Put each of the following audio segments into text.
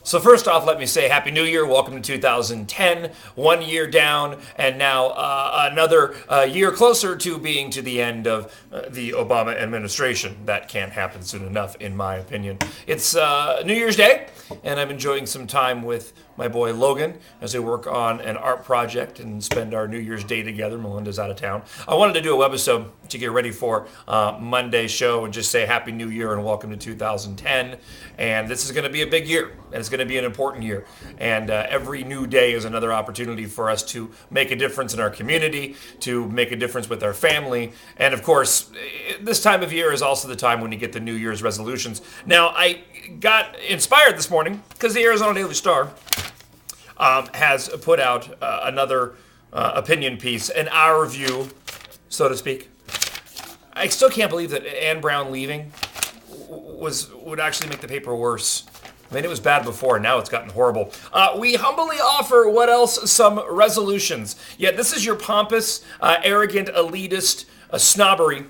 So first off, let me say Happy New Year. Welcome to 2010. 1 year down, and now another year closer to being to the end of the Obama administration. That can't happen soon enough, in my opinion. It's New Year's Day, and I'm enjoying some time with my boy Logan as we work on an art project and spend our New Year's Day together. Melinda's out of town. I wanted to do a webisode to get ready for Monday's show and just say Happy New Year and welcome to 2010. And this is going to be a big year, and it's going to be an important year. And every new day is another opportunity for us to make a difference in our community, to make a difference with our family. And of course, this time of year is also the time when you get the New Year's resolutions. Now, I got inspired this morning because the Arizona Daily Star has put out another opinion piece, an our view, so to speak. I still can't believe that Ann Brown leaving would actually make the paper worse. I mean, it was bad before, now it's gotten horrible. We humbly offer, what else? Some resolutions. Yet this is your pompous, arrogant, elitist snobbery.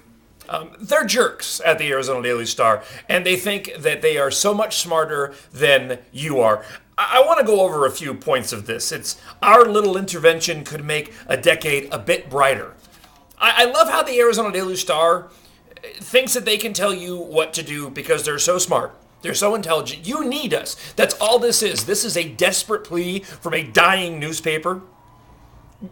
They're jerks at the Arizona Daily Star, and they think that they are so much smarter than you are. I want to go over a few points of this. It's our little intervention could make a decade a bit brighter. I love how the Arizona Daily Star thinks that they can tell you what to do because they're so smart. They're so intelligent. You need us. That's all this is. This is a desperate plea from a dying newspaper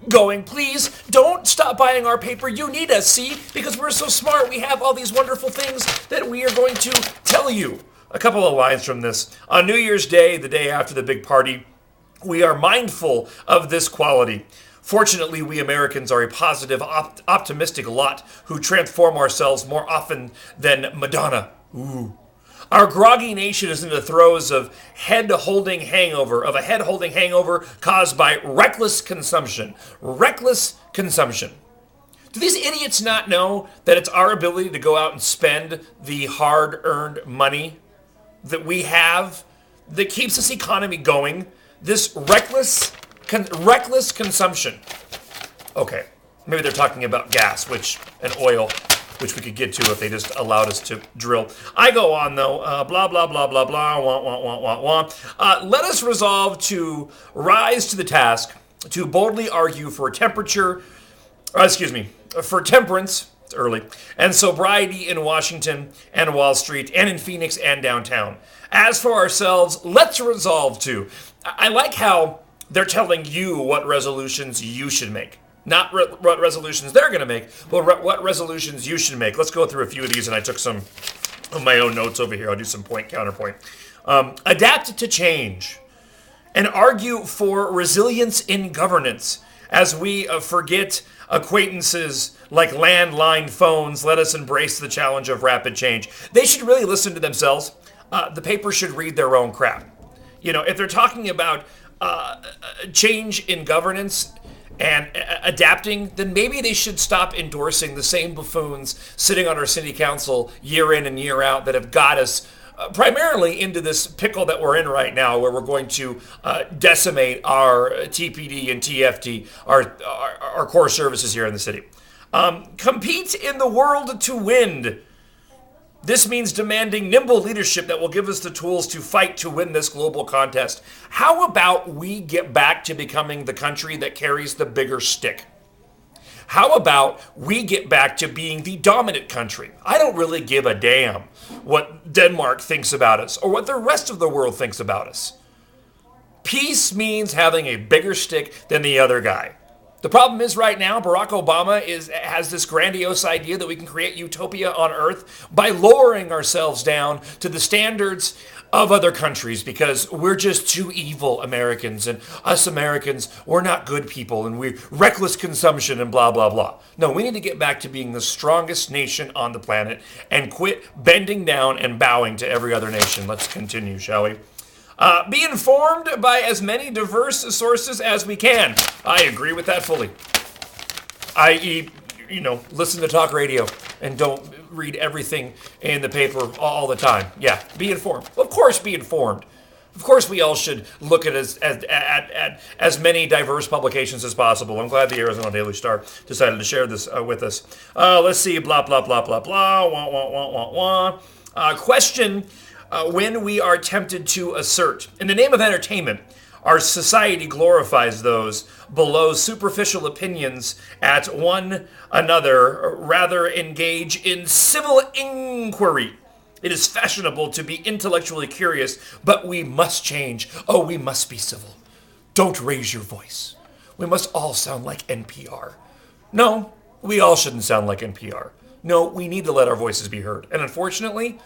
going, please don't stop buying our paper. You need us, see? Because we're so smart. We have all these wonderful things that we are going to tell you. A couple of lines from this. On New Year's Day, the day after the big party, we are mindful of this quality. Fortunately, we Americans are a positive, optimistic lot who transform ourselves more often than Madonna. Ooh. Our groggy nation is in the throes of a head-holding hangover caused by reckless consumption. Reckless consumption. Do these idiots not know that it's our ability to go out and spend the hard-earned money that we have that keeps this economy going? This reckless consumption. Okay, maybe they're talking about gas, and oil, which we could get to if they just allowed us to drill. I go on though, blah, blah, blah, blah, blah, wah. Let us resolve to rise to the task to boldly argue for for temperance, it's early, and sobriety in Washington and Wall Street and in Phoenix and downtown. As for ourselves, let's resolve to. I like how they're telling you what resolutions you should make. Not what resolutions they're going to make, but what resolutions you should make. Let's go through a few of these, and I took some of my own notes over here. I'll do some counterpoint. Adapt to change and argue for resilience in governance as we forget acquaintances like landline phones. Let us embrace the challenge of rapid change. They should really listen to themselves. The paper should read their own crap. You know, if they're talking about change in governance and adapting, then maybe they should stop endorsing the same buffoons sitting on our city council year in and year out that have got us primarily into this pickle that we're in right now, where we're going to decimate our TPD and TFT, our core services here in the city. Compete in the world to win. This means demanding nimble leadership that will give us the tools to fight to win this global contest. How about we get back to becoming the country that carries the bigger stick? How about we get back to being the dominant country? I don't really give a damn what Denmark thinks about us or what the rest of the world thinks about us. Peace means having a bigger stick than the other guy. The problem is right now, Barack Obama has this grandiose idea that we can create utopia on Earth by lowering ourselves down to the standards of other countries because we're just too evil Americans, and us Americans, we're not good people, and we're reckless consumption and blah, blah, blah. No, we need to get back to being the strongest nation on the planet and quit bending down and bowing to every other nation. Let's continue, shall we? Be informed by as many diverse sources as we can. I agree with that fully. I.e., listen to talk radio and don't read everything in the paper all the time. Yeah, be informed. Of course, be informed. Of course, we all should look at as many diverse publications as possible. I'm glad the Arizona Daily Star decided to share this with us. Let's see, blah, blah, blah, blah, blah, wah, wah, wah, wah, wah. Question when we are tempted to assert, in the name of entertainment, our society glorifies those below superficial opinions at one another, rather engage in civil inquiry. It is fashionable to be intellectually curious, but we must change. Oh, we must be civil. Don't raise your voice. We must all sound like NPR. No, we all shouldn't sound like NPR. No, we need to let our voices be heard. And unfortunately,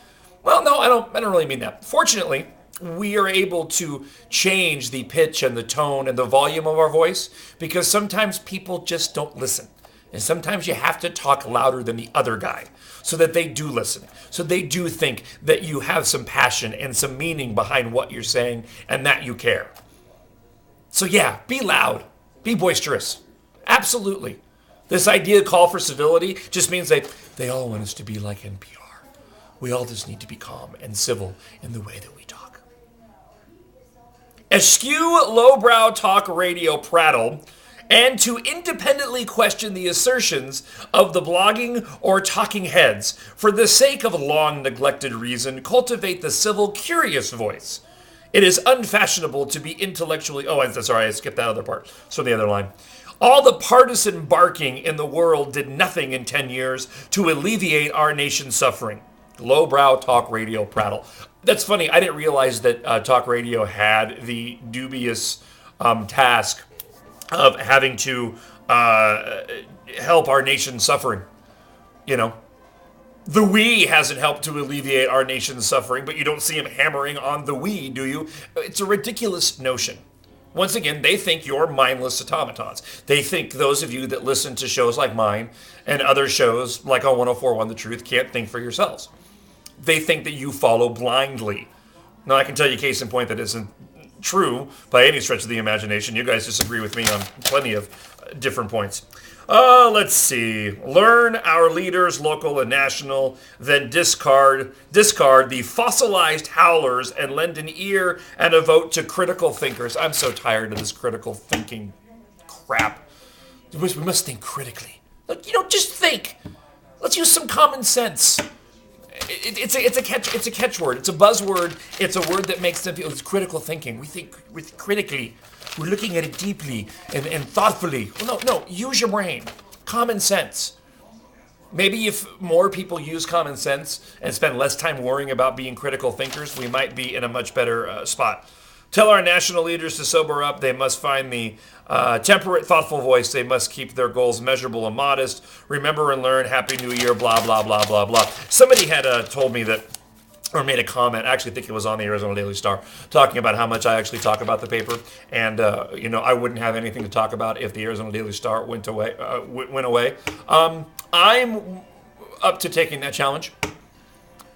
well, no, I don't really mean that. Fortunately, we are able to change the pitch and the tone and the volume of our voice because sometimes people just don't listen. And sometimes you have to talk louder than the other guy so that they do listen. So they do think that you have some passion and some meaning behind what you're saying and that you care. So yeah, be loud. Be boisterous. Absolutely. This idea call for civility just means they all want us to be like NPR. We all just need to be calm and civil in the way that we talk. Eschew lowbrow talk radio prattle and to independently question the assertions of the blogging or talking heads. For the sake of long neglected reason, cultivate the civil, curious voice. It is unfashionable to be intellectually... Oh, sorry, I skipped that other part. So the other line. All the partisan barking in the world did nothing in 10 years to alleviate our nation's suffering. Lowbrow talk radio prattle. That's funny. I didn't realize that talk radio had the dubious task of having to help our nation's suffering. You know, the we hasn't helped to alleviate our nation's suffering, but you don't see him hammering on the we, do you? It's a ridiculous notion. Once again, they think you're mindless automatons. They think those of you that listen to shows like mine and other shows like on 104.1 The Truth can't think for yourselves. They think that you follow blindly. Now, I can tell you case in point that isn't true by any stretch of the imagination. You guys disagree with me on plenty of different points. Let's see. Learn our leaders, local and national, then discard the fossilized howlers and lend an ear and a vote to critical thinkers. I'm so tired of this critical thinking crap. We must think critically. Look, just think. Let's use some common sense. It's a catchword. It's a buzzword. It's a word that makes them feel it's critical thinking. We think critically. We're looking at it deeply and thoughtfully. Well, no. Use your brain. Common sense. Maybe if more people use common sense and spend less time worrying about being critical thinkers, we might be in a much better spot. Tell our national leaders to sober up. They must find the temperate, thoughtful voice. They must keep their goals measurable and modest. Remember and learn. Happy New Year, blah, blah, blah, blah, blah. Somebody had told me that, or made a comment, I actually think it was on the Arizona Daily Star, talking about how much I actually talk about the paper. And, I wouldn't have anything to talk about if the Arizona Daily Star went away. I'm up to taking that challenge.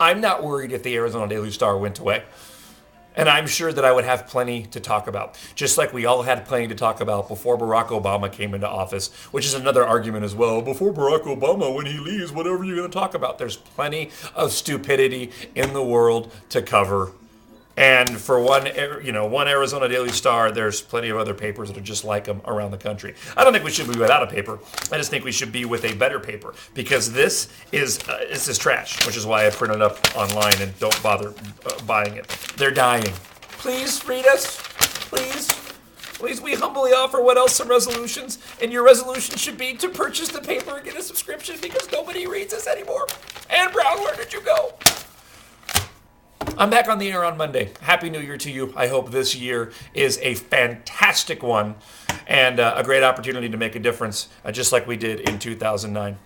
I'm not worried if the Arizona Daily Star went away. And I'm sure that I would have plenty to talk about, just like we all had plenty to talk about before Barack Obama came into office, which is another argument as well. Before Barack Obama, when he leaves, whatever you're going to talk about, there's plenty of stupidity in the world to cover. And for one Arizona Daily Star, there's plenty of other papers that are just like them around the country. I don't think we should be without a paper. I just think we should be with a better paper because this is trash, which is why I print it up online and don't bother buying it. They're dying. Please read us. Please. Please, we humbly offer what else some resolutions, and your resolution should be to purchase the paper and get a subscription because nobody reads us anymore. Ann Brown, where did you go? I'm back on the air on Monday. Happy New Year to you. I hope this year is a fantastic one and a great opportunity to make a difference, just like we did in 2009.